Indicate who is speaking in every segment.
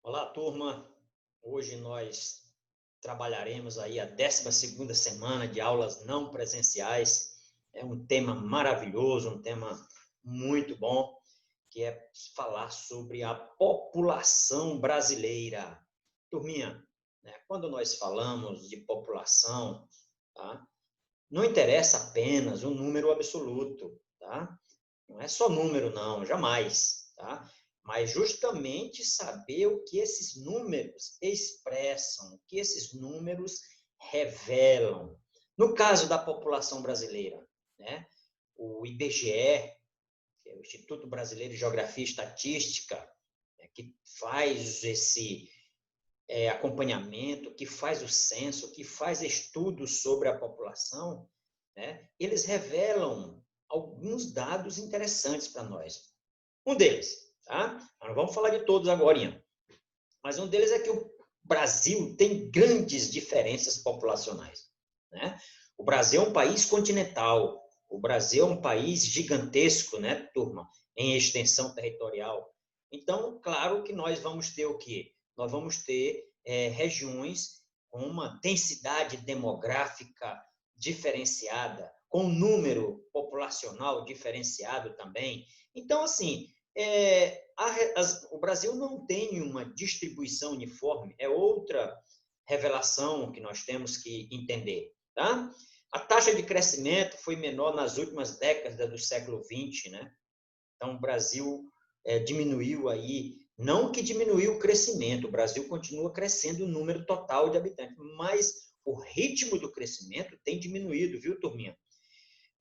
Speaker 1: Olá, turma. Hoje nós trabalharemos aí a 12ª semana de aulas não presenciais. É um tema maravilhoso, um tema muito bom, que é falar sobre a população brasileira. Turminha, né, quando nós falamos de população, tá, não interessa apenas o número absoluto, tá? Não é só número, não, jamais, tá? Mas justamente saber o que esses números expressam, o que esses números revelam. No caso da população brasileira, né? O IBGE, que é o Instituto Brasileiro de Geografia e Estatística, né, que faz esse acompanhamento, que faz o censo, que faz estudos sobre a população, né? Eles revelam alguns dados interessantes para nós. Um deles, tá? Nós não vamos falar de todos agora, mas um deles é que o Brasil tem grandes diferenças populacionais, né? O Brasil é um país continental, o Brasil é um país gigantesco, né, turma, em extensão territorial. Então, claro que nós vamos ter o quê? Nós vamos ter regiões com uma densidade demográfica diferenciada, com um número populacional diferenciado também. Então, assim, o Brasil não tem uma distribuição uniforme, é outra revelação que nós temos que entender. Tá? A taxa de crescimento foi menor nas últimas décadas do século XX, né? Então, o Brasil diminuiu aí, não que diminuiu o crescimento, o Brasil continua crescendo o número total de habitantes, mas o ritmo do crescimento tem diminuído, viu, turminha?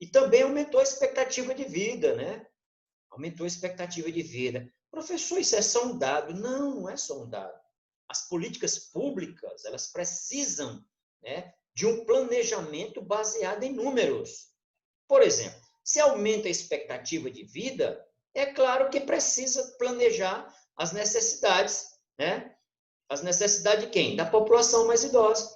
Speaker 1: E também aumentou a expectativa de vida, né? Aumentou a expectativa de vida. Professor, isso é só um dado? Não, não é só um dado. As políticas públicas, elas precisam, né, de um planejamento baseado em números. Por exemplo, se aumenta a expectativa de vida, é claro que precisa planejar as necessidades, né? As necessidades de quem? Da população mais idosa,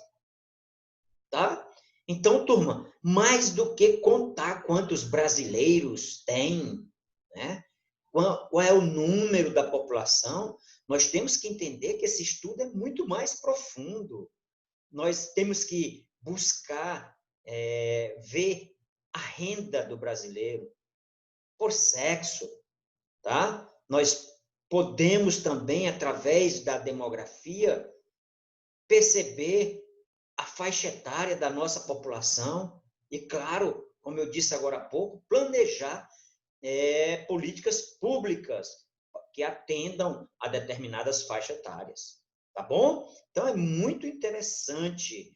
Speaker 1: tá? Então, turma, mais do que contar quantos brasileiros tem, né? Qual é o número da população, nós temos que entender que esse estudo é muito mais profundo. Nós temos que buscar ver a renda do brasileiro por sexo, tá? Nós podemos também, através da demografia, perceber a faixa etária da nossa população e, claro, como eu disse agora há pouco, planejar políticas públicas que atendam a determinadas faixas etárias. Tá bom? Então, é muito interessante.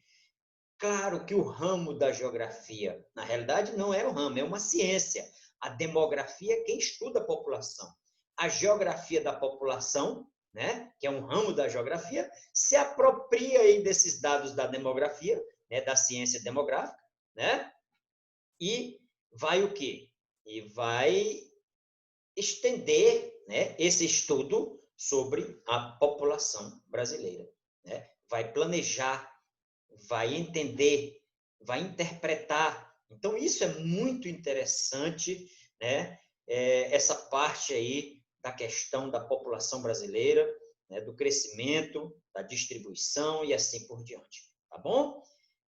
Speaker 1: Claro que o ramo da geografia, na realidade, não é o ramo, é uma ciência. A demografia é quem estuda a população. A geografia da população, né, que é um ramo da geografia, se apropria aí desses dados da demografia, né, da ciência demográfica, né, e vai o quê? E vai estender, né, esse estudo sobre a população brasileira, né? Vai planejar, vai entender, vai interpretar. Então, isso é muito interessante, né? Essa parte aí da questão da população brasileira, né? Do crescimento, da distribuição e assim por diante. Tá bom?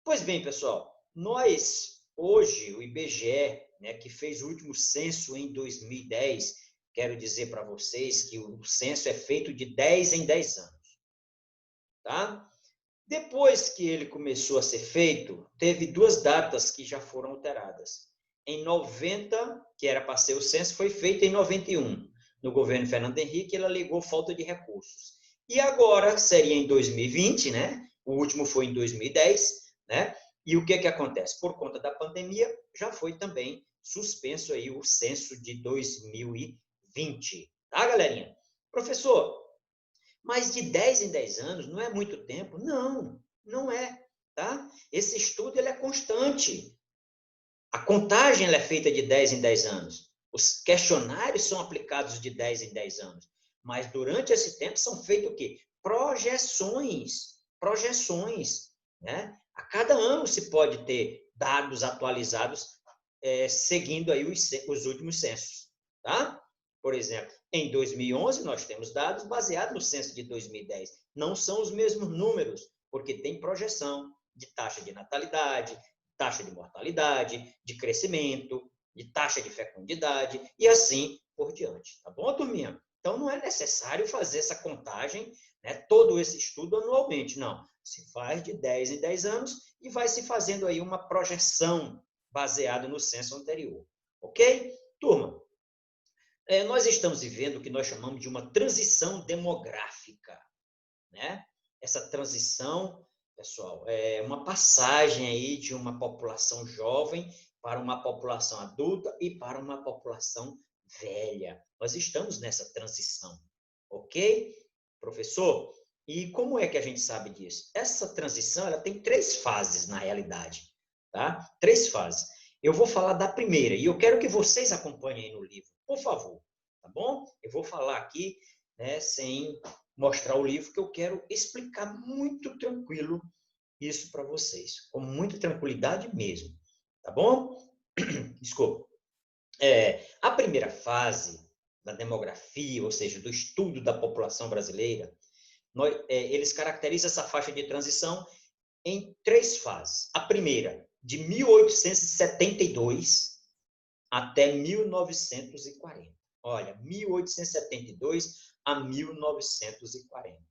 Speaker 1: Pois bem, pessoal, nós, hoje, o IBGE, né, que fez o último censo em 2010, quero dizer para vocês que o censo é feito de 10 em 10 anos. Tá? Depois que ele começou a ser feito, teve duas datas que já foram alteradas. Em 90, que era para ser o censo, foi feito em 91. No governo Fernando Henrique, ele alegou falta de recursos. E agora seria em 2020, né? O último foi em 2010, né? E o que acontece? Por conta da pandemia, já foi também suspenso aí o censo de 2020. Tá, galerinha? Professor, mas de 10 em 10 anos não é muito tempo? Não, não é. Tá? Esse estudo ele é constante. A contagem ela é feita de 10 em 10 anos. Os questionários são aplicados de 10 em 10 anos. Mas durante esse tempo são feitas o quê? Projeções. Projeções. Né? A cada ano se pode ter dados atualizados seguindo aí os últimos censos. Tá? Por exemplo, Em 2011, nós temos dados baseados no censo de 2010. Não são os mesmos números, porque tem projeção de taxa de natalidade, taxa de mortalidade, de crescimento, de taxa de fecundidade e assim por diante. Tá bom, turminha? Então, não é necessário fazer essa contagem, né, todo esse estudo anualmente, não. Se faz de 10 em 10 anos e vai se fazendo aí uma projeção baseada no censo anterior. Ok? Turma, nós estamos vivendo o que nós chamamos de uma transição demográfica, né? Essa transição, pessoal, é uma passagem aí de uma população jovem para uma população adulta e para uma população velha. Nós estamos nessa transição, ok? Professor, e como é que a gente sabe disso? Essa transição, ela tem 3 fases na realidade, tá? 3 fases. Eu vou falar da primeira e eu quero que vocês acompanhem aí no livro, por favor, tá bom? Eu vou falar aqui, né, sem mostrar o livro, que eu quero explicar muito tranquilo isso para vocês, com muita tranquilidade mesmo, tá bom? Desculpa. A primeira fase da demografia, ou seja, do estudo da população brasileira, eles caracterizam essa faixa de transição em 3 fases. A primeira, de 1872 até 1940. Olha, 1872 a 1940.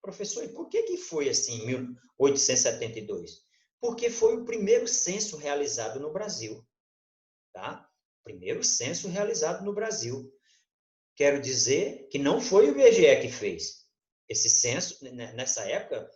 Speaker 1: Professor, e por que foi assim, 1872? Porque foi o primeiro censo realizado no Brasil, tá? Primeiro censo realizado no Brasil. Quero dizer que não foi o IBGE que fez. Esse censo, nessa época,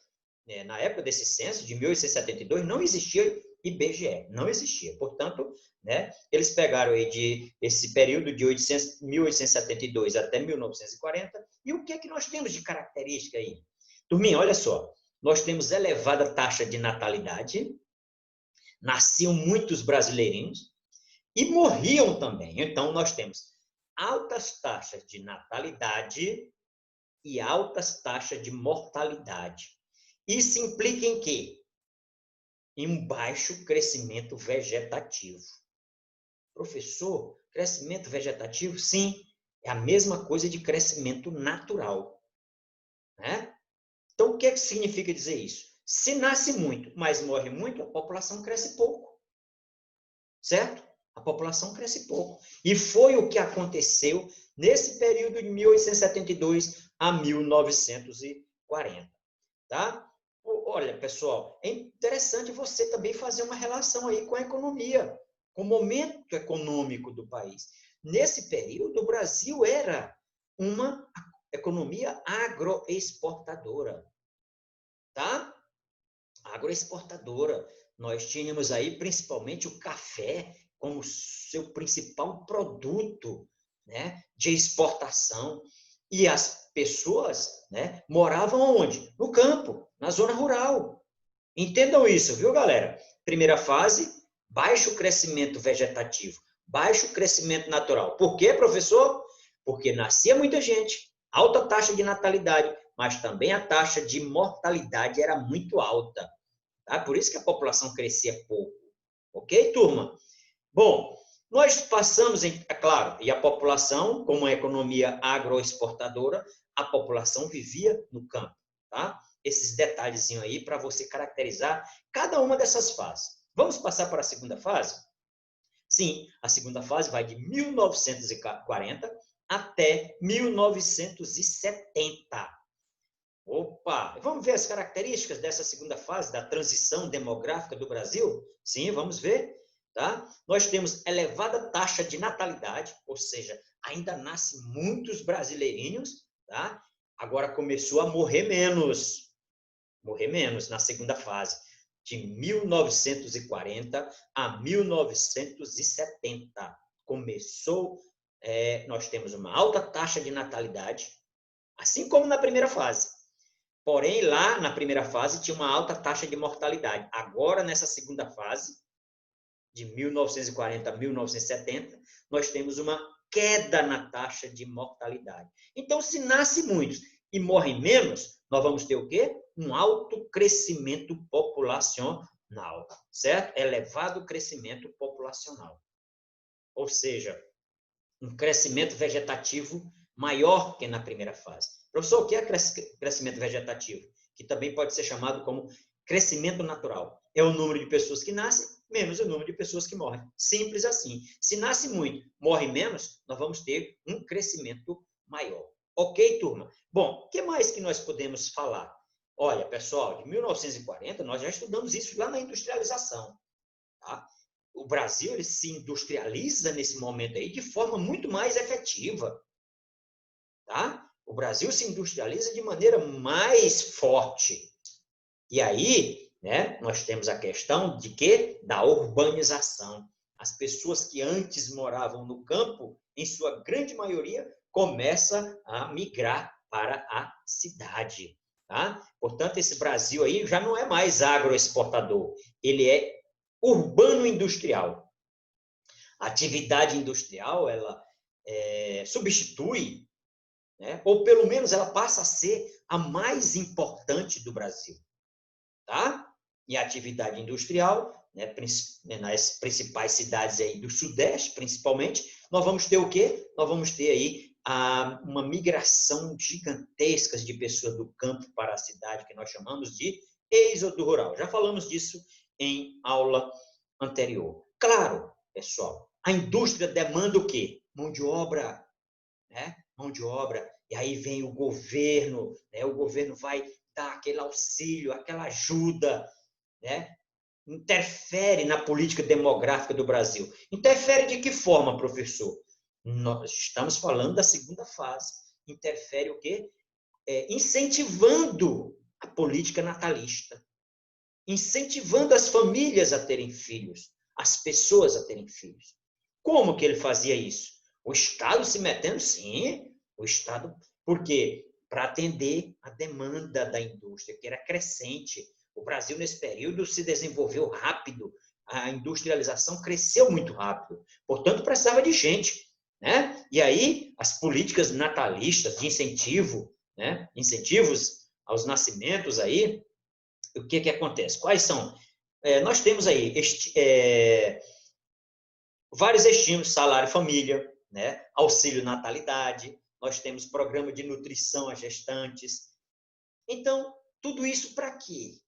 Speaker 1: na época desse censo, de 1872, não existia IBGE, não existia. Portanto, né, eles pegaram aí esse período de 1872 até 1940, e o que é que nós temos de característica aí? Turminha, olha só, nós temos elevada taxa de natalidade, nasciam muitos brasileirinhos e morriam também. Então, nós temos altas taxas de natalidade e altas taxas de mortalidade. Isso implica em quê? Em um baixo crescimento vegetativo. Professor, crescimento vegetativo? Sim, é a mesma coisa de crescimento natural, né? Então, o que significa dizer isso? Se nasce muito, mas morre muito, a população cresce pouco, certo? A população cresce pouco. E foi o que aconteceu nesse período de 1872 a 1940, tá? Olha, pessoal, é interessante você também fazer uma relação aí com a economia, com o momento econômico do país. Nesse período, o Brasil era uma economia agroexportadora, tá? Agroexportadora. Nós tínhamos aí principalmente o café como seu principal produto, né, de exportação. E as pessoas, né, moravam onde? No campo, na zona rural. Entendam isso, viu, galera? Primeira fase, baixo crescimento vegetativo, baixo crescimento natural. Por quê, professor? Porque nascia muita gente, alta taxa de natalidade, mas também a taxa de mortalidade era muito alta. Tá? Por isso que a população crescia pouco. Ok, turma? Bom, nós passamos, é claro, e a população, como uma economia agroexportadora, a população vivia no campo, tá? Esses detalhezinhos aí para você caracterizar cada uma dessas fases. Vamos passar para a segunda fase? Sim, a segunda fase vai de 1940 até 1970. Opa! Vamos ver as características dessa segunda fase da transição demográfica do Brasil? Sim, vamos ver. Tá? Nós temos elevada taxa de natalidade, ou seja, ainda nascem muitos brasileirinhos, tá? Agora começou a morrer menos na segunda fase, de 1940 a 1970. Começou, nós temos uma alta taxa de natalidade, assim como na primeira fase. Porém, lá na primeira fase tinha uma alta taxa de mortalidade. Agora, nessa segunda fase, de 1940 a 1970, nós temos uma queda na taxa de mortalidade. Então, se nasce muitos e morrem menos, nós vamos ter o quê? Um alto crescimento populacional, certo? Elevado crescimento populacional. Ou seja, um crescimento vegetativo maior que na primeira fase. Professor, o que é crescimento vegetativo? Que também pode ser chamado como crescimento natural. É o número de pessoas que nascem menos o número de pessoas que morrem. Simples assim. Se nasce muito, morre menos, nós vamos ter um crescimento maior. Ok, turma? Bom, o que mais que nós podemos falar? Olha, pessoal, de 1940, nós já estudamos isso lá na industrialização. Tá? O Brasil ele se industrializa nesse momento aí de forma muito mais efetiva. Tá? O Brasil se industrializa de maneira mais forte. E aí, né, nós temos a questão de quê? Da urbanização. As pessoas que antes moravam no campo, em sua grande maioria, começam a migrar para a cidade. Tá? Portanto, esse Brasil aí já não é mais agroexportador, ele é urbano-industrial. A atividade industrial, ela substitui, né, ou pelo menos ela passa a ser a mais importante do Brasil. Tá? E a atividade industrial, né, nas principais cidades aí do Sudeste, principalmente, nós vamos ter o quê? Nós vamos ter aí uma migração gigantesca de pessoas do campo para a cidade, que nós chamamos de êxodo rural. Já falamos disso em aula anterior. Claro, pessoal, a indústria demanda o quê? Mão de obra, né? Mão de obra. E aí vem o governo, né? O governo vai dar aquele auxílio, aquela ajuda, né? Interfere na política demográfica do Brasil. Interfere de que forma, professor? Nós estamos falando da segunda fase. Interfere o quê? Incentivando a política natalista, incentivando as famílias a terem filhos, as pessoas a terem filhos. Como que ele fazia isso? O Estado se metendo, sim, o Estado, por quê? Para atender a demanda da indústria, que era crescente. O Brasil, nesse período, se desenvolveu rápido, a industrialização cresceu muito rápido, portanto, precisava de gente. Né? E aí, as políticas natalistas de incentivo, né? Incentivos aos nascimentos aí, o que acontece? Quais são? Nós temos aí vários estímulos, salário família, né? Auxílio natalidade, nós temos programa de nutrição a gestantes. Então, tudo isso para quê?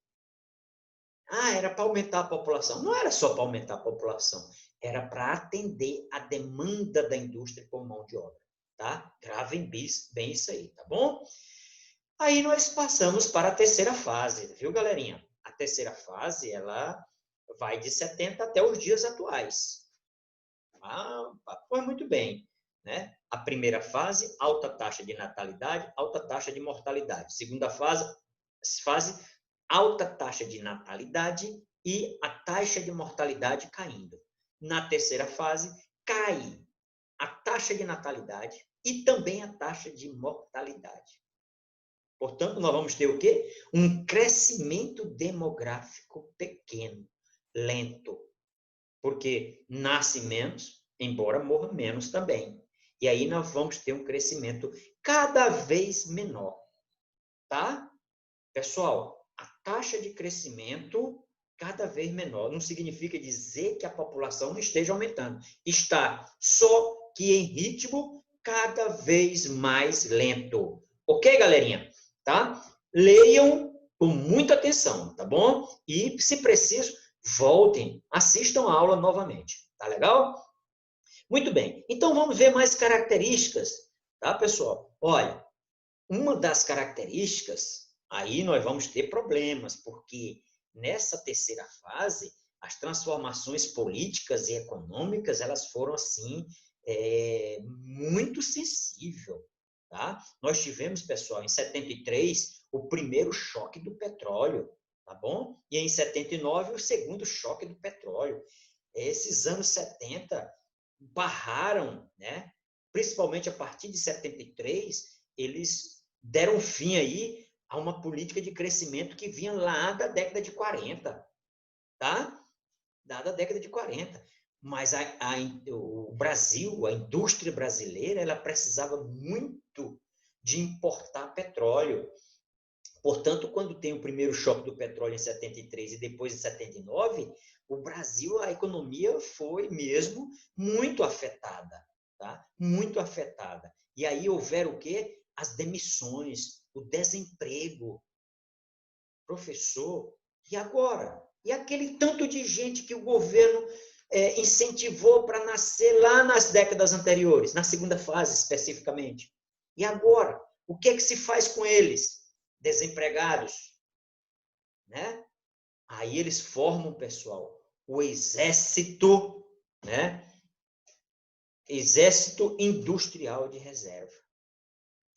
Speaker 1: Era para aumentar a população. Não era só para aumentar a população, era para atender a demanda da indústria por mão de obra. Tá? Gravem bem isso aí, tá bom? Aí nós passamos para a terceira fase, viu, galerinha? A terceira fase, ela vai de 70 até os dias atuais. Foi muito bem. Né? A primeira fase, alta taxa de natalidade, alta taxa de mortalidade. Segunda fase, alta taxa de natalidade e a taxa de mortalidade caindo. Na terceira fase, cai a taxa de natalidade e também a taxa de mortalidade. Portanto, nós vamos ter o quê? Um crescimento demográfico pequeno, lento. Porque nasce menos, embora morra menos também. E aí nós vamos ter um crescimento cada vez menor. Tá? Pessoal, a taxa de crescimento cada vez menor não significa dizer que a população não esteja aumentando. Está, só que em ritmo cada vez mais lento. Ok, galerinha? Tá? Leiam com muita atenção, tá bom? E, se preciso, voltem, assistam a aula novamente. Tá legal? Muito bem. Então, vamos ver mais características, tá, pessoal? Olha, uma das características, aí nós vamos ter problemas, porque nessa terceira fase, as transformações políticas e econômicas, elas foram, assim, muito sensíveis. Tá? Nós tivemos, pessoal, em 73, o primeiro choque do petróleo, tá bom? E em 79, o segundo choque do petróleo. Esses anos 70 barraram, né? Principalmente a partir de 73, eles deram fim aí a uma política de crescimento que vinha lá da década de 40, tá? Da década de 40. Mas o Brasil, a indústria brasileira, ela precisava muito de importar petróleo. Portanto, quando tem o primeiro choque do petróleo em 73 e depois em 79, o Brasil, a economia foi mesmo muito afetada. tá? Muito afetada. E aí houveram o quê? As demissões, o desemprego. Professor, e agora? E aquele tanto de gente que o governo incentivou para nascer lá nas décadas anteriores, na segunda fase especificamente. E agora? O que é que se faz com eles? Desempregados, né? Aí eles formam, pessoal, o exército, né? Exército Industrial de Reserva.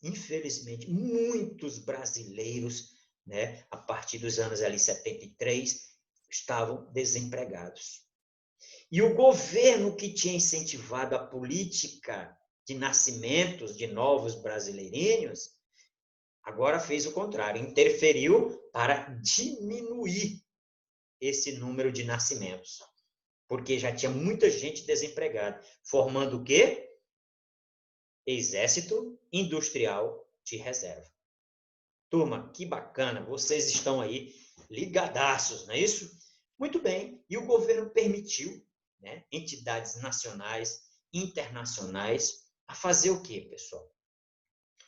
Speaker 1: Infelizmente, muitos brasileiros, né, a partir dos anos ali 73, estavam desempregados. E o governo que tinha incentivado a política de nascimentos de novos brasileirinhos, agora fez o contrário, interferiu para diminuir esse número de nascimentos, porque já tinha muita gente desempregada, formando o quê? Exército Industrial de Reserva. Turma, que bacana, vocês estão aí ligadaços, não é isso? Muito bem, e o governo permitiu, né, entidades nacionais, internacionais, a fazer o quê, pessoal?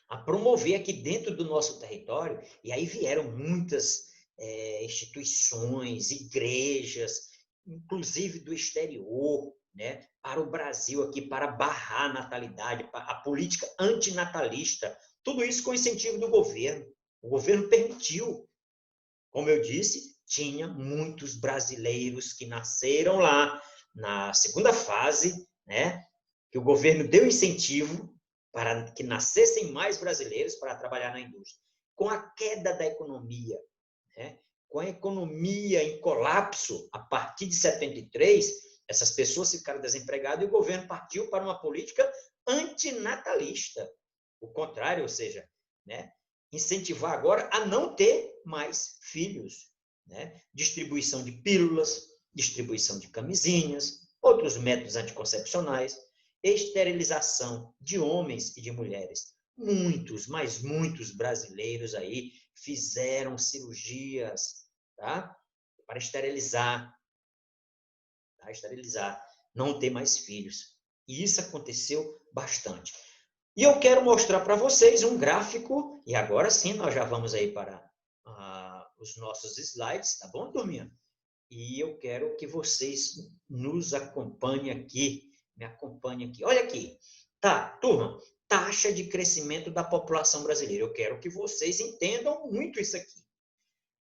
Speaker 1: A promover aqui dentro do nosso território, e aí vieram muitas instituições, igrejas, inclusive do exterior, né, para o Brasil aqui, para barrar a natalidade, a política antinatalista, tudo isso com incentivo do governo. O governo permitiu. Como eu disse, tinha muitos brasileiros que nasceram lá na segunda fase, né, que o governo deu incentivo para que nascessem mais brasileiros para trabalhar na indústria. Com a queda da economia, né, com a economia em colapso, a partir de 73, essas pessoas ficaram desempregadas e o governo partiu para uma política antinatalista. O contrário, ou seja, né, incentivar agora a não ter mais filhos, né? Distribuição de pílulas, distribuição de camisinhas, outros métodos anticoncepcionais, esterilização de homens e de mulheres. Muitos, mas muitos brasileiros aí fizeram cirurgias, tá? Para esterilizar, tá? Esterilizar, não ter mais filhos. E isso aconteceu bastante. E eu quero mostrar para vocês um gráfico, e agora sim nós já vamos aí para os nossos slides, tá bom, turminha? E eu quero que vocês nos acompanhem aqui, me acompanhem aqui. Olha aqui, tá, turma, taxa de crescimento da população brasileira. Eu quero que vocês entendam muito isso aqui.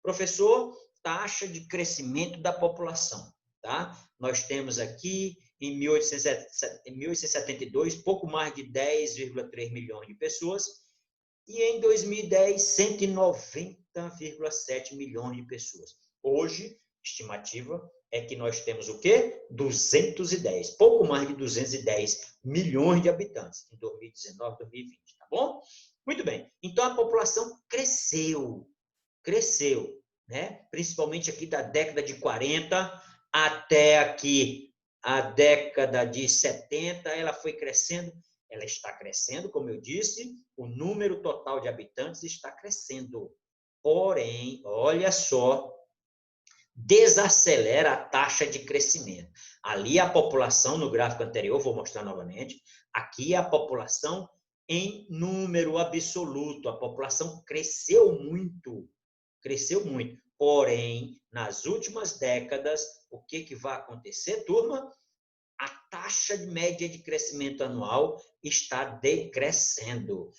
Speaker 1: Professor, taxa de crescimento da população, tá? Nós temos aqui em 1872, pouco mais de 10,3 milhões de pessoas, e em 2010, 190,7 milhões de pessoas. Hoje, estimativa é que nós temos o quê? 210, pouco mais de 210 milhões de habitantes em 2019, 2020, tá bom? Muito bem, então a população cresceu, né? Principalmente aqui da década de 40 até aqui a década de 70, ela foi crescendo, ela está crescendo, como eu disse, o número total de habitantes está crescendo. Porém, olha só, desacelera a taxa de crescimento. Ali a população, no gráfico anterior, vou mostrar novamente, aqui a população em número absoluto, a população cresceu muito, Porém, nas últimas décadas, o que vai acontecer, turma? A taxa média de crescimento anual está decrescendo.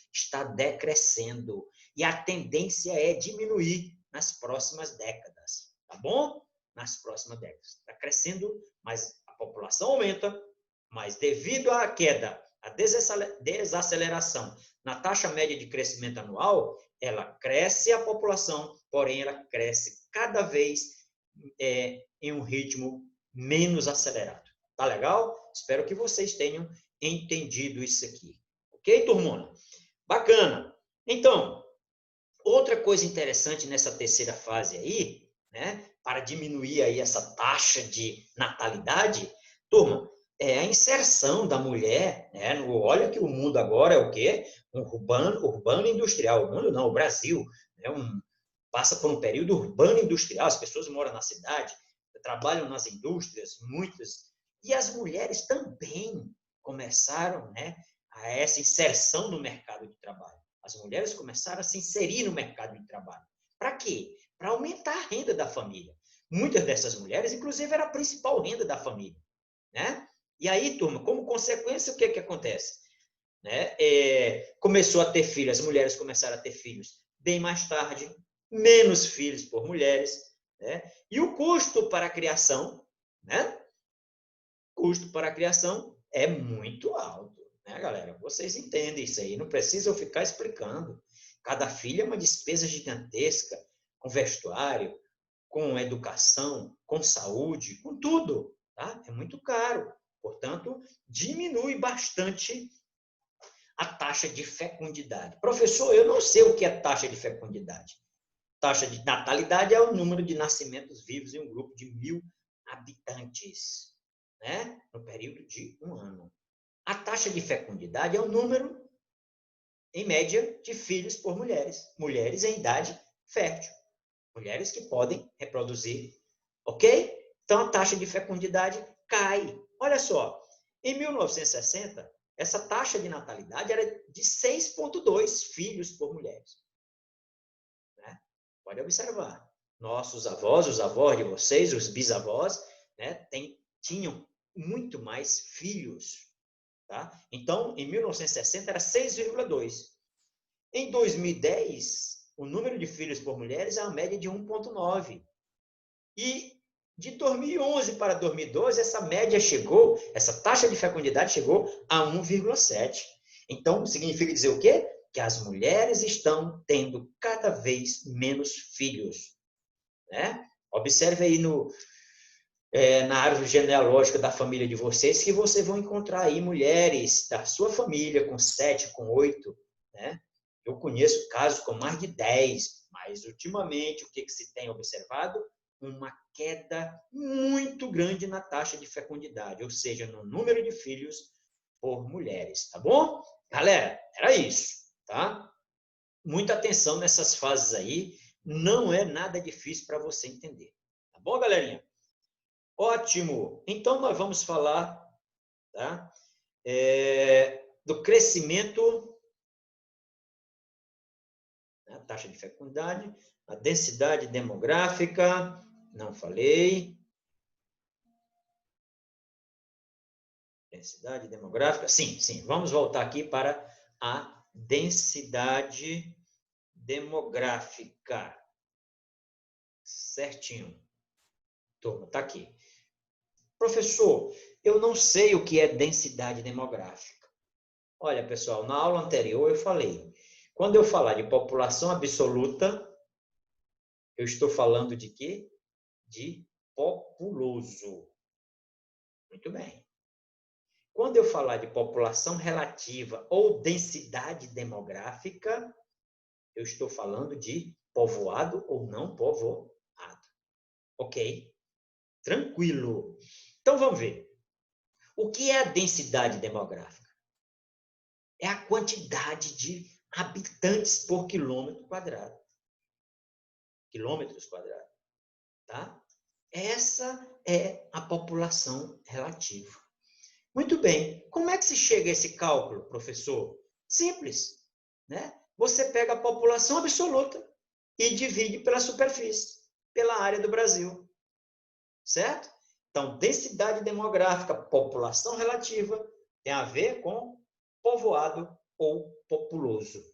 Speaker 1: E a tendência é diminuir nas próximas décadas, tá bom? Nas próximas décadas. Está crescendo, mas a população aumenta, mas devido à queda, à desaceleração na taxa média de crescimento anual, ela cresce a população, porém ela cresce cada vez em um ritmo menos acelerado. Tá legal? Espero que vocês tenham entendido isso aqui. Ok, turmona? Bacana. Então, outra coisa interessante nessa terceira fase aí, né, para diminuir aí essa taxa de natalidade, turma, é a inserção da mulher, né? Olha que o mundo agora é o quê? Um urbano industrial. O mundo não, o Brasil, né? Passa por um período urbano industrial, as pessoas moram na cidade, trabalham nas indústrias, muitas, e as mulheres também. começaram, né, a essa inserção no mercado de trabalho. As mulheres começaram a se inserir no mercado de trabalho. Para quê? Para aumentar a renda da família. Muitas dessas mulheres, inclusive, era a principal renda da família, né? E aí, turma, como consequência, o que acontece? Né? Começou a ter filhos, as mulheres começaram a ter filhos bem mais tarde, menos filhos por mulheres, né? E o custo para a criação, né? Custo para a criação é muito alto, né, galera? Vocês entendem isso aí, não precisa eu ficar explicando. Cada filho é uma despesa gigantesca, com vestuário, com educação, com saúde, com tudo, tá? É muito caro. Portanto, diminui bastante a taxa de fecundidade. Professor, eu não sei o que é taxa de fecundidade. Taxa de natalidade é o número de nascimentos vivos em um grupo de 1.000 habitantes, né? No período de um ano. A taxa de fecundidade é o número, em média, de filhos por mulheres. Mulheres em idade fértil. Mulheres que podem reproduzir, ok? Então, a taxa de fecundidade cai. Olha só, em 1960, essa taxa de natalidade era de 6,2 filhos por mulheres. Né? Pode observar. Nossos avós, os avós de vocês, os bisavós, né, tinham muito mais filhos. Tá? Então, em 1960, era 6,2. Em 2010, o número de filhos por mulheres é uma média de 1,9. E de 2011 para 2012, essa taxa de fecundidade chegou a 1,7. Então, significa dizer o quê? Que as mulheres estão tendo cada vez menos filhos. Né? Observe aí na árvore genealógica da família de vocês, que vocês vão encontrar aí mulheres da sua família com 7, com 8, né? Eu conheço casos com mais de 10, mas ultimamente o que se tem observado? Uma queda muito grande na taxa de fecundidade, ou seja, no número de filhos por mulheres, tá bom? Galera, era isso, tá? Muita atenção nessas fases aí, não é nada difícil para você entender, tá bom, galerinha? Ótimo! Então, nós vamos falar, tá? Do crescimento, a taxa de fecundidade, a densidade demográfica, não falei. Densidade demográfica, sim, sim. Vamos voltar aqui para a densidade demográfica. Certinho. Turma, tá aqui. Professor, eu não sei o que é densidade demográfica. Olha, pessoal, na aula anterior eu falei, quando eu falar de população absoluta, eu estou falando de quê? De populoso. Muito bem. Quando eu falar de população relativa ou densidade demográfica, eu estou falando de povoado ou não povoado. Ok? Tranquilo. Então, vamos ver. O que é a densidade demográfica? É a quantidade de habitantes por quilômetro quadrado. Quilômetros quadrados. Tá? Essa é a população relativa. Muito bem. Como é que se chega a esse cálculo, professor? Simples. Né? Você pega a população absoluta e divide pela superfície, pela área do Brasil. Certo? Então, densidade demográfica, população relativa, tem a ver com povoado ou populoso.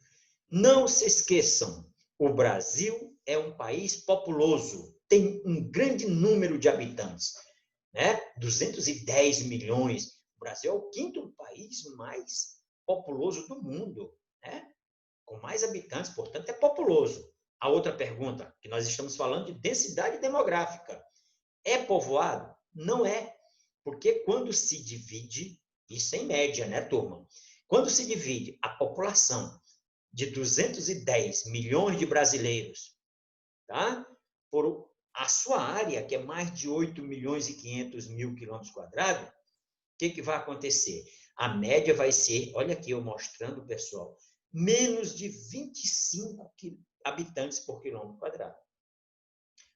Speaker 1: Não se esqueçam, o Brasil é um país populoso, tem um grande número de habitantes, né? 210 milhões. O Brasil é o quinto país mais populoso do mundo, né? Com mais habitantes, portanto, é populoso. A outra pergunta, que nós estamos falando de densidade demográfica. É povoado? Não é. Porque quando se divide, isso em média, né, turma? Quando se divide a população de 210 milhões de brasileiros, tá? Por a sua área, que é mais de 8 milhões e 500 mil quilômetros quadrados, o que vai acontecer? A média vai ser, olha aqui eu mostrando, pessoal, menos de 25 habitantes por quilômetro quadrado.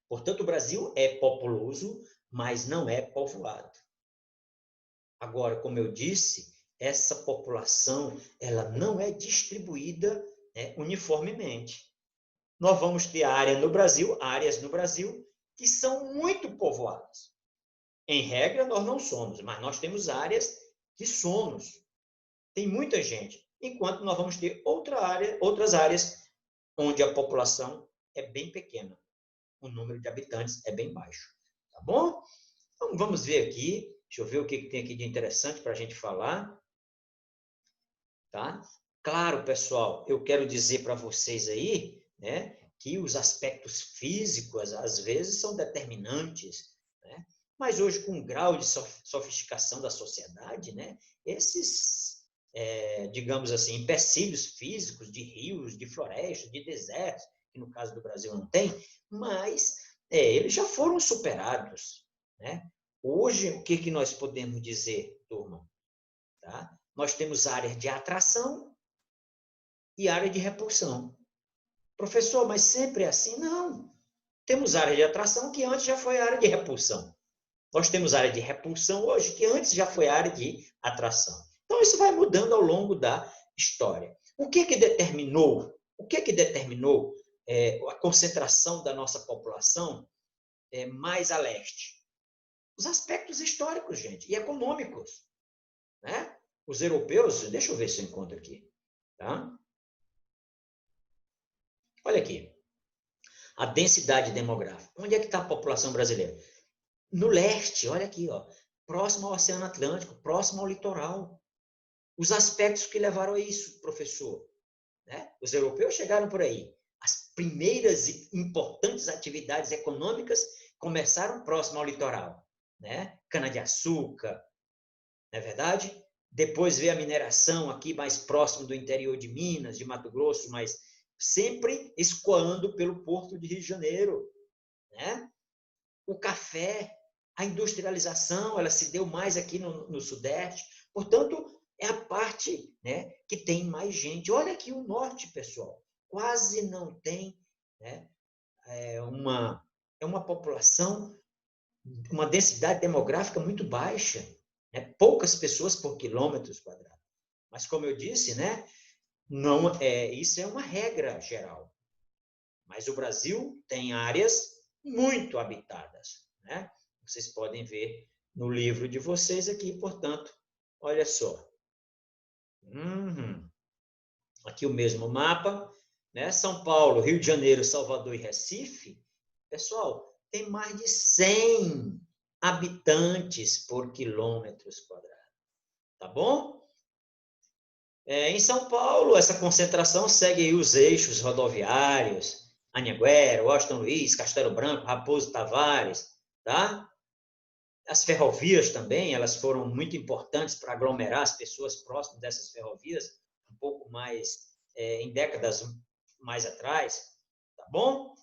Speaker 1: Portanto, o Brasil é populoso, mas não é povoado. Agora, como eu disse, essa população ela não é distribuída, né, uniformemente. Nós vamos ter áreas no Brasil, que são muito povoadas. Em regra, nós não somos, mas nós temos áreas que somos. Tem muita gente. Enquanto nós vamos ter outras áreas onde a população é bem pequena. O número de habitantes é bem baixo. Tá bom? Então, vamos ver aqui. Deixa eu ver o que tem aqui de interessante para a gente falar. Tá? Claro, pessoal, eu quero dizer para vocês aí, né, que os aspectos físicos, às vezes, são determinantes, né? Mas hoje, com o grau de sofisticação da sociedade, né, esses, digamos assim, empecilhos físicos de rios, de florestas, de desertos, que no caso do Brasil não tem, mas eles já foram superados, né? Hoje, o que nós podemos dizer, turma? Tá? Nós temos áreas de atração e área de repulsão. Professor, mas sempre é assim? Não. Temos área de atração que antes já foi área de repulsão. Nós temos área de repulsão hoje que antes já foi área de atração. Então, isso vai mudando ao longo da história. O que determinou a concentração da nossa população mais a leste? Os aspectos históricos, gente, e econômicos, né? Os europeus, deixa eu ver se eu encontro aqui, tá? Olha aqui, a densidade demográfica. Onde é que está a população brasileira? No leste, olha aqui, ó, próximo ao Oceano Atlântico, próximo ao litoral. Os aspectos que levaram a isso, professor, né? Os europeus chegaram por aí. As primeiras e importantes atividades econômicas começaram próximo ao litoral, né? Cana-de-açúcar, não é verdade? Depois veio a mineração aqui mais próximo do interior de Minas, de Mato Grosso, mas sempre escoando pelo Porto de Rio de Janeiro, né? O café, a industrialização, ela se deu mais aqui no Sudeste. Portanto, é a parte, né, que tem mais gente. Olha aqui o Norte, pessoal. Quase não tem, né, uma população, uma densidade demográfica muito baixa. Né? Poucas pessoas por quilômetros quadrados. Mas, como eu disse, né, não, isso é uma regra geral. Mas o Brasil tem áreas muito habitadas, né? Vocês podem ver no livro de vocês aqui, portanto, olha só. Aqui o mesmo mapa, né? São Paulo, Rio de Janeiro, Salvador e Recife. Pessoal, tem mais de 100 habitantes por quilômetros quadrados. Tá bom? Em São Paulo, essa concentração segue os eixos rodoviários, Anhanguera, Washington Luiz, Castelo Branco, Raposo Tavares, tá? As ferrovias também, elas foram muito importantes para aglomerar as pessoas próximas dessas ferrovias, um pouco mais, em décadas mais atrás, tá bom?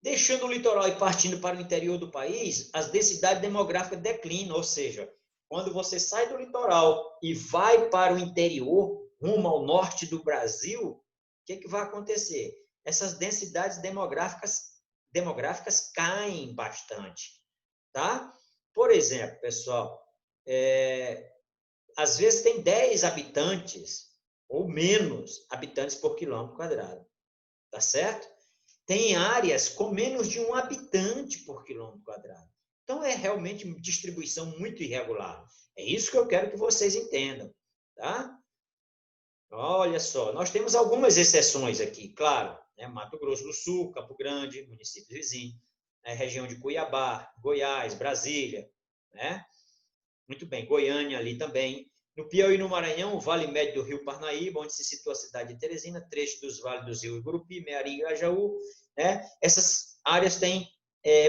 Speaker 1: Deixando o litoral e partindo para o interior do país, as densidades demográficas declinam, ou seja, quando você sai do litoral e vai para o interior, rumo ao norte do Brasil, o que vai acontecer? Essas densidades demográficas caem bastante, tá? Por exemplo, pessoal, às vezes tem 10 habitantes ou menos habitantes por quilômetro quadrado, tá certo? Tem áreas com menos de 1 habitante por quilômetro quadrado. Então, é realmente uma distribuição muito irregular. É isso que eu quero que vocês entendam, tá? Olha só, nós temos algumas exceções aqui, claro, né? Mato Grosso do Sul, Campo Grande, município vizinho, região de Cuiabá, Goiás, Brasília, né? Muito bem, Goiânia ali também. No Piauí e no Maranhão, o Vale Médio do Rio Parnaíba, onde se situa a cidade de Teresina, trecho dos vales do Rio Igurupi, Meari e Grajaú, né? Essas áreas têm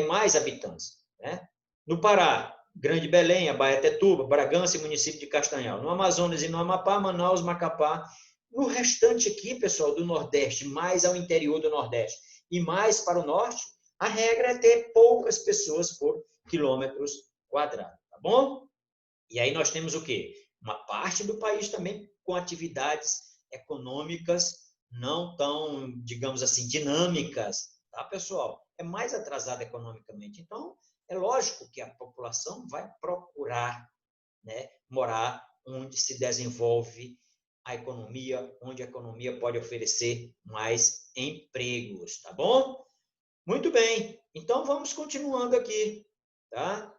Speaker 1: mais habitantes, né? No Pará, Grande Belém, Abaetetuba, Bragança e município de Castanhal. No Amazonas e no Amapá, Manaus, Macapá. No restante aqui, pessoal, do Nordeste, mais ao interior do Nordeste e mais para o Norte, a regra é ter poucas pessoas por quilômetros quadrados, tá bom? E aí nós temos o quê? Uma parte do país também com atividades econômicas não tão, digamos assim, dinâmicas, tá, pessoal? É mais atrasada economicamente. Então, é lógico que a população vai procurar, né, morar onde se desenvolve a economia, onde a economia pode oferecer mais empregos, tá bom? Muito bem, então vamos continuando aqui, tá?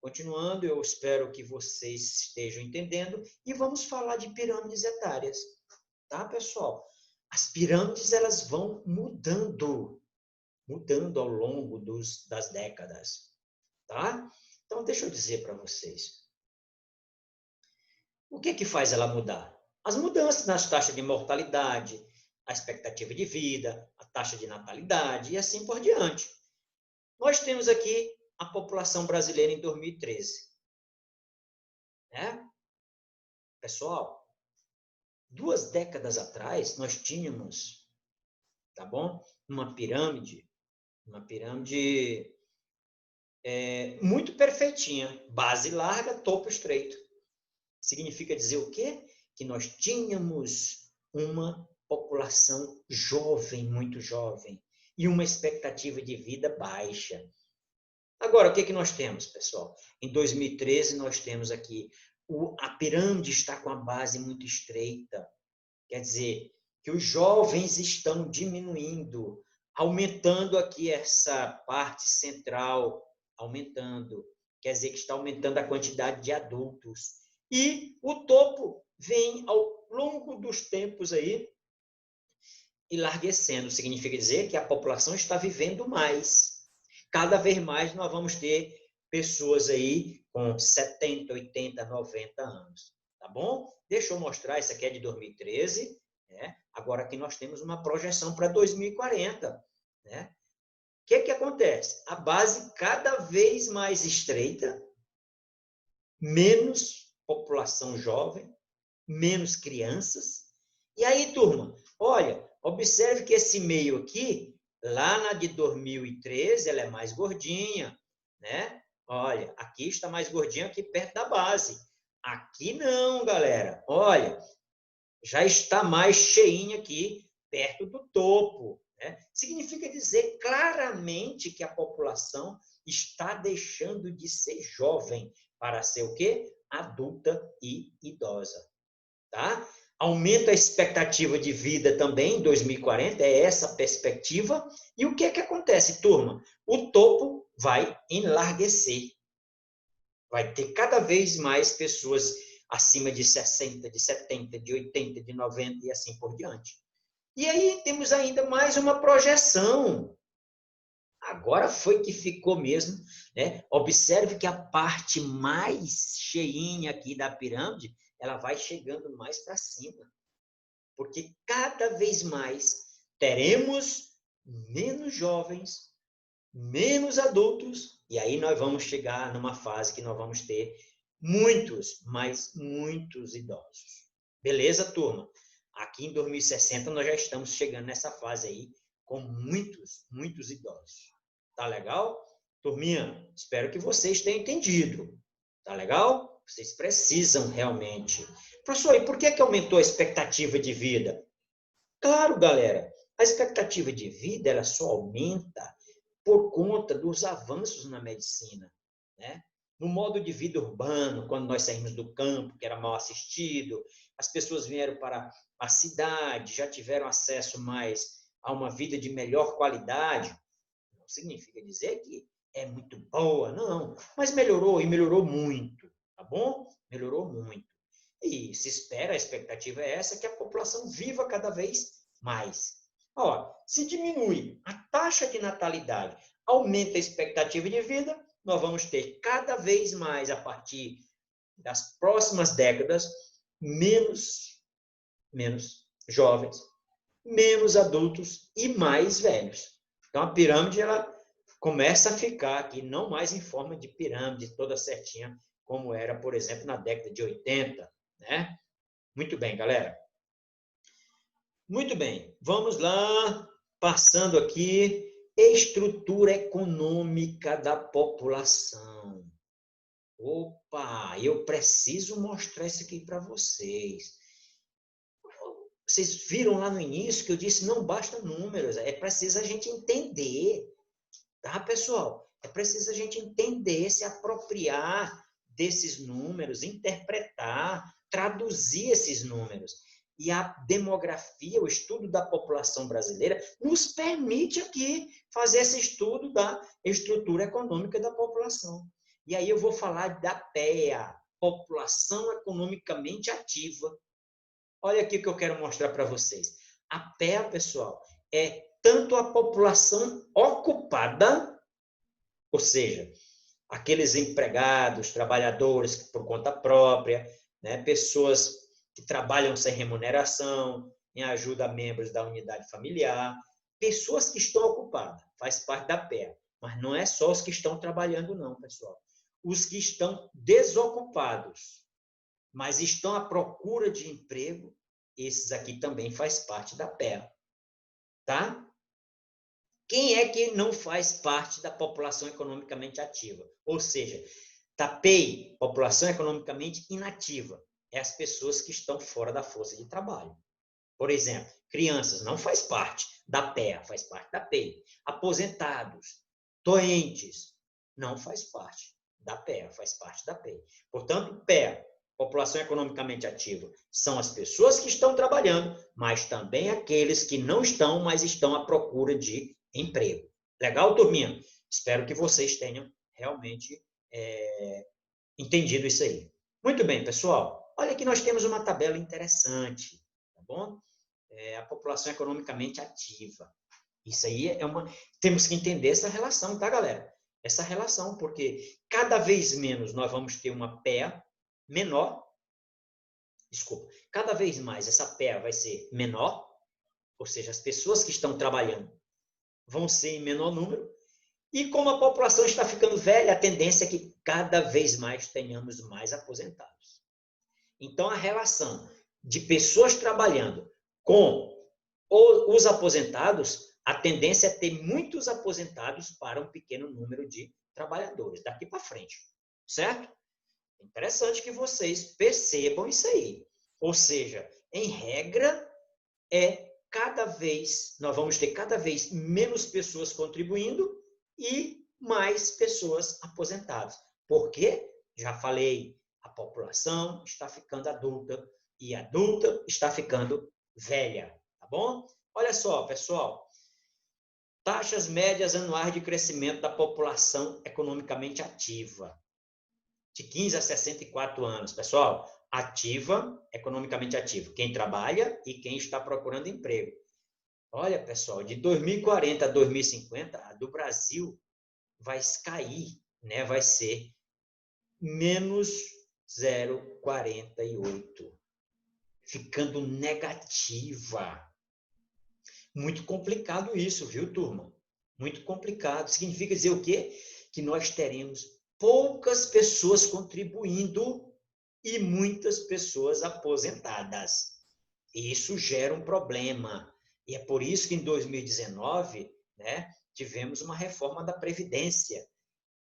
Speaker 1: Continuando, eu espero que vocês estejam entendendo e vamos falar de pirâmides etárias, tá, pessoal? As pirâmides, elas vão mudando ao longo das décadas, tá? Então, deixa eu dizer para vocês. O que faz ela mudar? As mudanças nas taxas de mortalidade, a expectativa de vida, a taxa de natalidade e assim por diante. Nós temos aqui a população brasileira em 2013. Né? Pessoal, 2 décadas atrás, nós tínhamos, tá bom? Uma pirâmide muito perfeitinha, base larga, topo estreito. Significa dizer o quê? Que nós tínhamos uma população jovem, muito jovem, e uma expectativa de vida baixa. Agora, o que nós temos, pessoal? Em 2013, nós temos aqui, a pirâmide está com a base muito estreita. Quer dizer, que os jovens estão diminuindo, aumentando aqui essa parte central, aumentando. Quer dizer que está aumentando a quantidade de adultos. E o topo vem ao longo dos tempos aí enlarguecendo. Significa dizer que a população está vivendo mais. Cada vez mais nós vamos ter pessoas aí com 70, 80, 90 anos. Tá bom? Deixa eu mostrar, isso aqui é de 2013. Né? Agora aqui nós temos uma projeção para 2040. Né? O que acontece? A base cada vez mais estreita, menos população jovem, menos crianças. E aí, turma, olha, observe que esse meio aqui, lá na de 2013, ela é mais gordinha, né? Olha, aqui está mais gordinha aqui perto da base. Aqui não, galera. Olha, já está mais cheinha aqui perto do topo. Né? Significa dizer claramente que a população está deixando de ser jovem para ser o quê? Adulta e idosa. Tá? Aumenta a expectativa de vida também em 2040, é essa perspectiva. E o que acontece, turma? O topo vai enlarguecer. Vai ter cada vez mais pessoas acima de 60, de 70, de 80, de 90 e assim por diante. E aí temos ainda mais uma projeção. Agora foi que ficou mesmo. Né? Observe que a parte mais cheinha aqui da pirâmide, ela vai chegando mais para cima. Porque cada vez mais teremos menos jovens, menos adultos, e aí nós vamos chegar numa fase que nós vamos ter muitos, mas muitos idosos. Beleza, turma? Aqui em 2060 nós já estamos chegando nessa fase aí com muitos, muitos idosos. Tá legal? Turminha, espero que vocês tenham entendido. Tá legal? Vocês precisam realmente. Professor, e por que aumentou a expectativa de vida? Claro, galera, a expectativa de vida ela só aumenta por conta dos avanços na medicina, né? No modo de vida urbano, quando nós saímos do campo, que era mal assistido, as pessoas vieram para a cidade, já tiveram acesso mais a uma vida de melhor qualidade. Não significa dizer que é muito boa, não, mas melhorou e melhorou muito, tá bom? Melhorou muito. E se espera, a expectativa é essa, que a população viva cada vez mais. Ó, se diminui a taxa de natalidade, aumenta a expectativa de vida, nós vamos ter cada vez mais, a partir das próximas décadas, menos jovens, menos adultos e mais velhos. Então, a pirâmide ela começa a ficar aqui, não mais em forma de pirâmide toda certinha, como era, por exemplo, na década de 80. Né? Muito bem, galera. Muito bem, vamos lá, passando aqui, estrutura econômica da população. Opa, eu preciso mostrar isso aqui para vocês. Vocês viram lá no início que eu disse, não basta números, é preciso a gente entender, tá, pessoal? É preciso a gente entender, se apropriar desses números, interpretar, traduzir esses números. E a demografia, o estudo da população brasileira, nos permite aqui fazer esse estudo da estrutura econômica da população. E aí eu vou falar da PEA, População Economicamente Ativa. Olha aqui o que eu quero mostrar para vocês. A PEA, pessoal, é tanto a população ocupada, ou seja, aqueles empregados, trabalhadores por conta própria, né, pessoas que trabalham sem remuneração, em ajuda a membros da unidade familiar, pessoas que estão ocupadas, faz parte da PEA. Mas não é só os que estão trabalhando, não, pessoal. Os que estão desocupados, mas estão à procura de emprego, esses aqui também faz parte da PEA. Tá? Quem é que não faz parte da população economicamente ativa? Ou seja, TAPEI, população economicamente inativa, é as pessoas que estão fora da força de trabalho. Por exemplo, crianças não faz parte da PEA, faz parte da PEI. Aposentados, doentes, não faz parte da PEA, faz parte da PEI. Portanto, PEA, população economicamente ativa, são as pessoas que estão trabalhando, mas também aqueles que não estão, mas estão à procura de emprego. Legal, turminha? Espero que vocês tenham realmente entendido isso aí. Muito bem, pessoal. Olha que nós temos uma tabela interessante, tá bom? A população economicamente ativa. Isso aí é uma... Temos que entender essa relação, tá, galera? Essa relação, porque cada vez menos nós vamos ter uma PEA menor. Desculpa. Cada vez mais essa PEA vai ser menor, ou seja, as pessoas que estão trabalhando vão ser em menor número. E como a população está ficando velha, a tendência é que cada vez mais tenhamos mais aposentados. Então, a relação de pessoas trabalhando com os aposentados, a tendência é ter muitos aposentados para um pequeno número de trabalhadores, daqui para frente. Certo? Interessante que vocês percebam isso aí. Ou seja, em regra, nós vamos ter cada vez menos pessoas contribuindo e mais pessoas aposentadas. Por quê? Já falei, a população está ficando adulta e adulta está ficando velha, tá bom? Olha só, pessoal, taxas médias anuais de crescimento da população economicamente ativa, de 15 a 64 anos. Pessoal, ativa, economicamente ativa, quem trabalha e quem está procurando emprego. Olha, pessoal, de 2040 a 2050, a do Brasil vai cair, né? Vai ser menos 0,48, ficando negativa. Muito complicado isso, viu, turma? Muito complicado. Significa dizer o quê? Que nós teremos poucas pessoas contribuindo e muitas pessoas aposentadas. Isso gera um problema. E é por isso que em 2019, né, tivemos uma reforma da Previdência.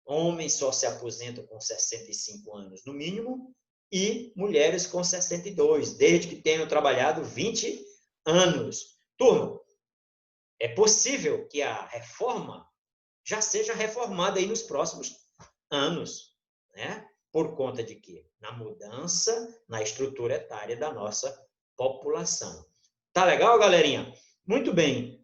Speaker 1: Homens só se aposentam com 65 anos no mínimo e mulheres com 62, desde que tenham trabalhado 20 anos. Turma, é possível que a reforma já seja reformada aí nos próximos anos, né? Por conta de quê? Na mudança na estrutura etária da nossa população. Tá legal, galerinha? Muito bem.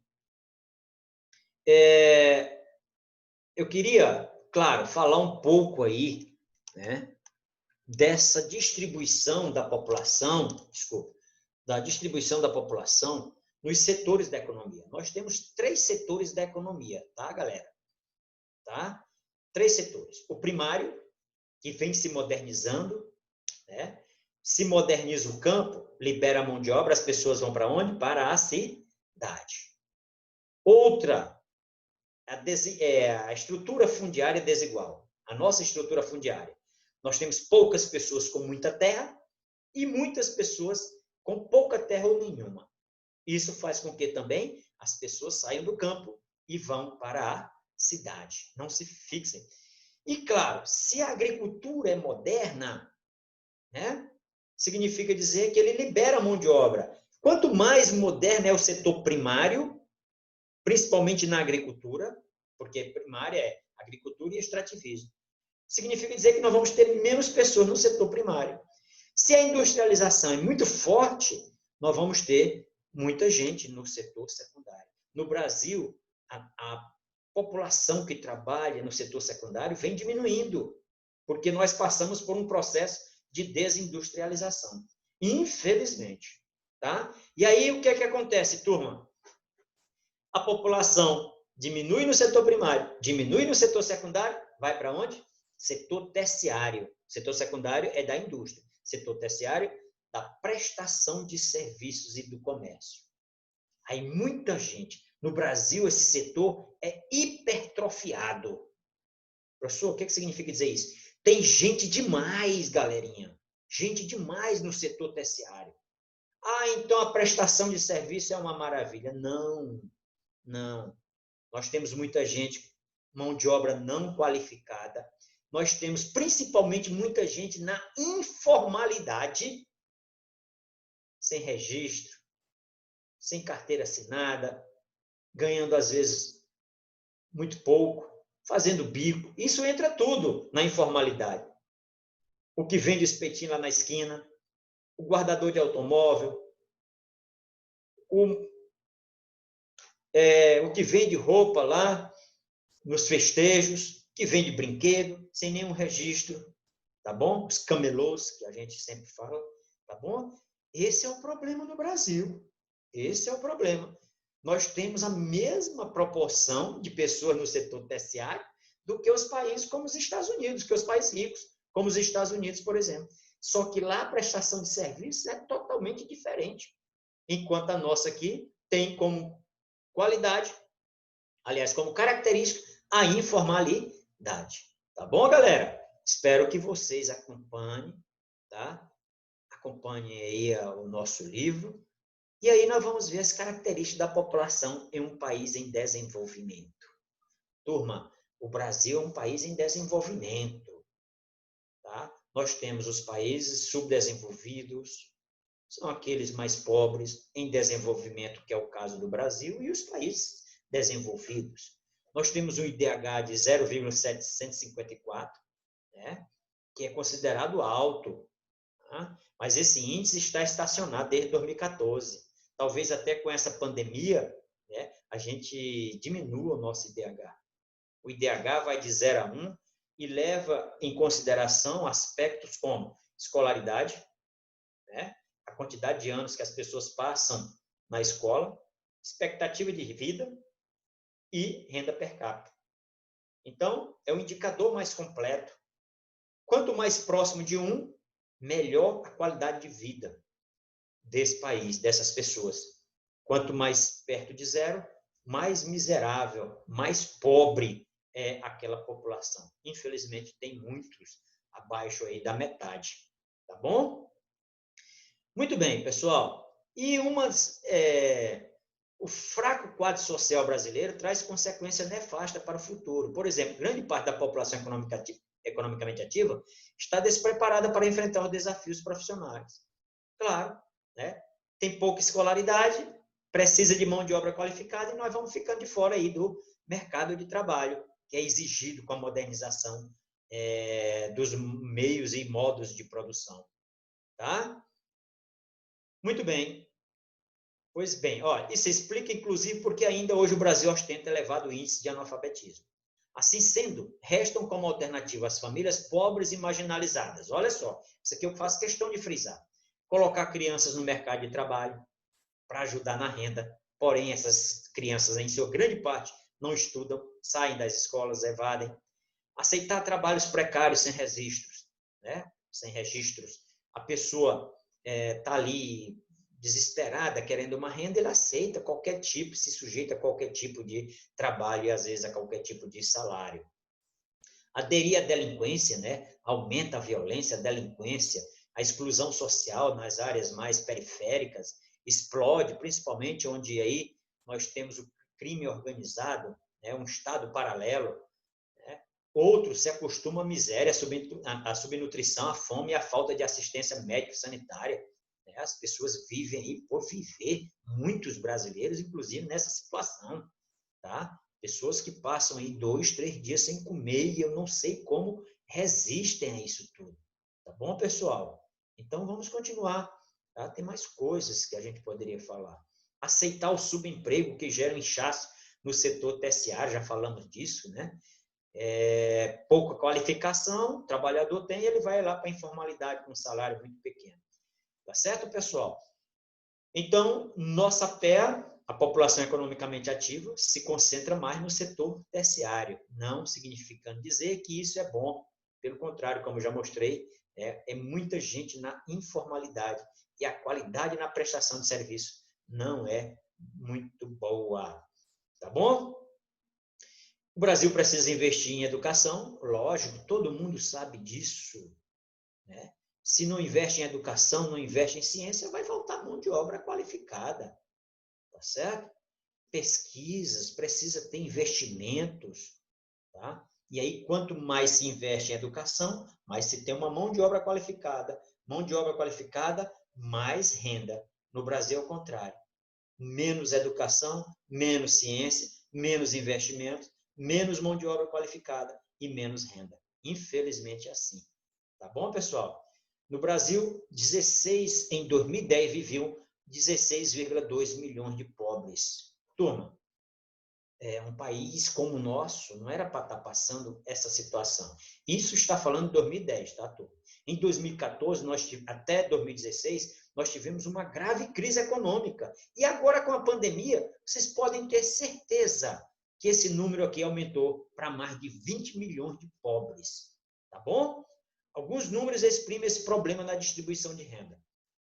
Speaker 1: Eu queria, claro, falar um pouco aí, né, dessa distribuição da população, da distribuição da população nos setores da economia. Nós temos 3 setores da economia, tá, galera? Tá? 3 setores. O primário, que vem se modernizando, né? Se moderniza o campo, libera a mão de obra, as pessoas vão para onde? Para a cidade. Outra, a estrutura fundiária desigual. A nossa estrutura fundiária. Nós temos poucas pessoas com muita terra e muitas pessoas com pouca terra ou nenhuma. Isso faz com que também as pessoas saiam do campo e vão para a cidade. Não se fixem. E, claro, se a agricultura é moderna, né, significa dizer que ele libera a mão de obra. Quanto mais moderno é o setor primário, principalmente na agricultura, porque primária é agricultura e extrativismo, significa dizer que nós vamos ter menos pessoas no setor primário. Se a industrialização é muito forte, nós vamos ter muita gente no setor secundário. No Brasil, a população que trabalha no setor secundário vem diminuindo, porque nós passamos por um processo de desindustrialização. Infelizmente. Tá? E aí, o que é que acontece, turma? A população diminui no setor primário, diminui no setor secundário, vai para onde? Setor terciário. Setor secundário é da indústria. Setor terciário, da prestação de serviços e do comércio. Aí, muita gente. No Brasil, esse setor é hipertrofiado. Professor, o que significa dizer isso? Tem gente demais, galerinha. Gente demais no setor terciário. Ah, então a prestação de serviço é uma maravilha. Não, não. Nós temos muita gente, mão de obra não qualificada. Nós temos principalmente muita gente na informalidade, sem registro, sem carteira assinada, ganhando às vezes muito pouco, fazendo bico. Isso entra tudo na informalidade. O que vende espetinho lá na esquina, o guardador de automóvel, o que vende roupa lá nos festejos, que vende brinquedo, sem nenhum registro, tá bom? Os camelôs, que a gente sempre fala, tá bom? Esse é o problema no Brasil. Esse é o problema. Nós temos a mesma proporção de pessoas no setor terciário do que os países como os Estados Unidos, que os países ricos, como os Estados Unidos, por exemplo. Só que lá a prestação de serviços é totalmente diferente. Enquanto a nossa aqui tem como qualidade, aliás, como característica, a informalidade. Tá bom, galera? Espero que vocês acompanhem, tá? Acompanhem aí o nosso livro. E aí nós vamos ver as características da população em um país em desenvolvimento. Turma, o Brasil é um país em desenvolvimento, tá? Nós temos os países subdesenvolvidos, são aqueles mais pobres, em desenvolvimento, que é o caso do Brasil, e os países desenvolvidos. Nós temos um IDH de 0,754, né, que é considerado alto, tá? Mas esse índice está estacionado desde 2014. Talvez até com essa pandemia, né, a gente diminua o nosso IDH. O IDH vai de 0 a 1 e leva em consideração aspectos como escolaridade, né, a quantidade de anos que as pessoas passam na escola, expectativa de vida e renda per capita. Então, é o indicador mais completo. Quanto mais próximo de 1, melhor a qualidade de vida desse país, dessas pessoas. Quanto mais perto de 0, mais miserável, mais pobre é aquela população. Infelizmente, tem muitos abaixo aí da metade. Tá bom? Muito bem, pessoal. E o fraco quadro social brasileiro traz consequências nefastas para o futuro. Por exemplo, grande parte da população economicamente ativa está despreparada para enfrentar os desafios profissionais. Claro, né? Tem pouca escolaridade, precisa de mão de obra qualificada e nós vamos ficando de fora aí do mercado de trabalho, que é exigido com a modernização dos meios e modos de produção. Tá? Muito bem. Pois bem, ó, isso explica, inclusive, porque ainda hoje o Brasil ostenta elevado índice de analfabetismo. Assim sendo, restam como alternativa as famílias pobres e marginalizadas. Olha só, isso aqui eu faço questão de frisar. Colocar crianças no mercado de trabalho para ajudar na renda, porém essas crianças, em sua grande parte, não estudam, saem das escolas, evadem. Aceitar trabalhos precários sem registros, né? Sem registros. A pessoa está ali desesperada, querendo uma renda, ele aceita qualquer tipo, se sujeita a qualquer tipo de trabalho e, às vezes, a qualquer tipo de salário. Aderir à delinquência, né? Aumenta a violência, a delinquência, a exclusão social nas áreas mais periféricas, explode, principalmente onde aí nós temos o crime organizado, né? Um estado paralelo. Né? Outros se acostumam à miséria, à subnutrição, à fome e à falta de assistência médico-sanitária. As pessoas vivem aí por viver, muitos brasileiros, inclusive, nessa situação. Tá? Pessoas que passam aí 2, 3 dias sem comer e eu não sei como resistem a isso tudo. Tá bom, pessoal? Então, vamos continuar. Tá? Tem mais coisas que a gente poderia falar. Aceitar o subemprego que gera inchaço no setor terciário, já falamos disso, né? Pouca qualificação, o trabalhador tem, ele vai lá para a informalidade com um salário muito pequeno. Tá certo, pessoal? Então, nossa PEA, a população economicamente ativa, se concentra mais no setor terciário, não significando dizer que isso é bom. Pelo contrário, como eu já mostrei, é muita gente na informalidade e a qualidade na prestação de serviço não é muito boa. Tá bom? O Brasil precisa investir em educação, lógico, todo mundo sabe disso, né? Se não investe em educação, não investe em ciência, vai faltar mão de obra qualificada, tá certo? Pesquisas, precisa ter investimentos, tá? E aí, quanto mais se investe em educação, mais se tem uma mão de obra qualificada. Mão de obra qualificada, mais renda. No Brasil, é o contrário. Menos educação, menos ciência, menos investimentos, menos mão de obra qualificada e menos renda. Infelizmente é assim. Tá bom, pessoal? No Brasil, 16 em 2010 viviam 16,2 milhões de pobres. Turma, um país como o nosso não era para estar passando essa situação. Isso está falando de 2010, tá, turma? Em 2014, até 2016, nós tivemos uma grave crise econômica. E agora, com a pandemia, vocês podem ter certeza que esse número aqui aumentou para mais de 20 milhões de pobres. Tá bom? Alguns números exprimem esse problema na distribuição de renda.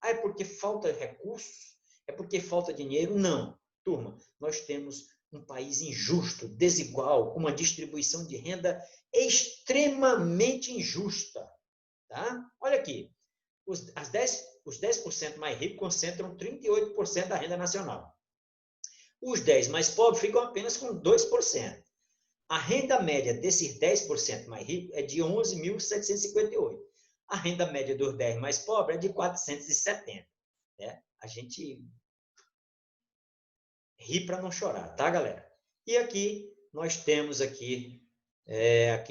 Speaker 1: É porque falta recursos? É porque falta dinheiro? Não. Turma, nós temos um país injusto, desigual, com uma distribuição de renda extremamente injusta. Tá? Olha aqui, os 10% mais ricos concentram 38% da renda nacional. Os 10 mais pobres ficam apenas com 2%. A renda média desses 10% mais ricos é de 11.758. A renda média dos 10 mais pobres é de 470. Né? A gente ri para não chorar, tá, galera? E aqui nós temos aqui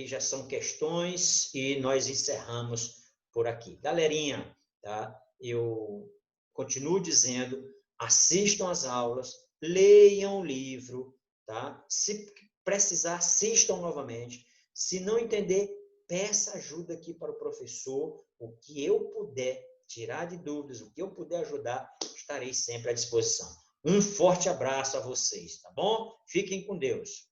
Speaker 1: já são questões e nós encerramos por aqui. Galerinha, tá? Eu continuo dizendo, assistam às aulas, leiam o livro, tá? Se precisar, assistam novamente. Se não entender, peça ajuda aqui para o professor. O que eu puder tirar de dúvidas, o que eu puder ajudar, estarei sempre à disposição. Um forte abraço a vocês, tá bom? Fiquem com Deus.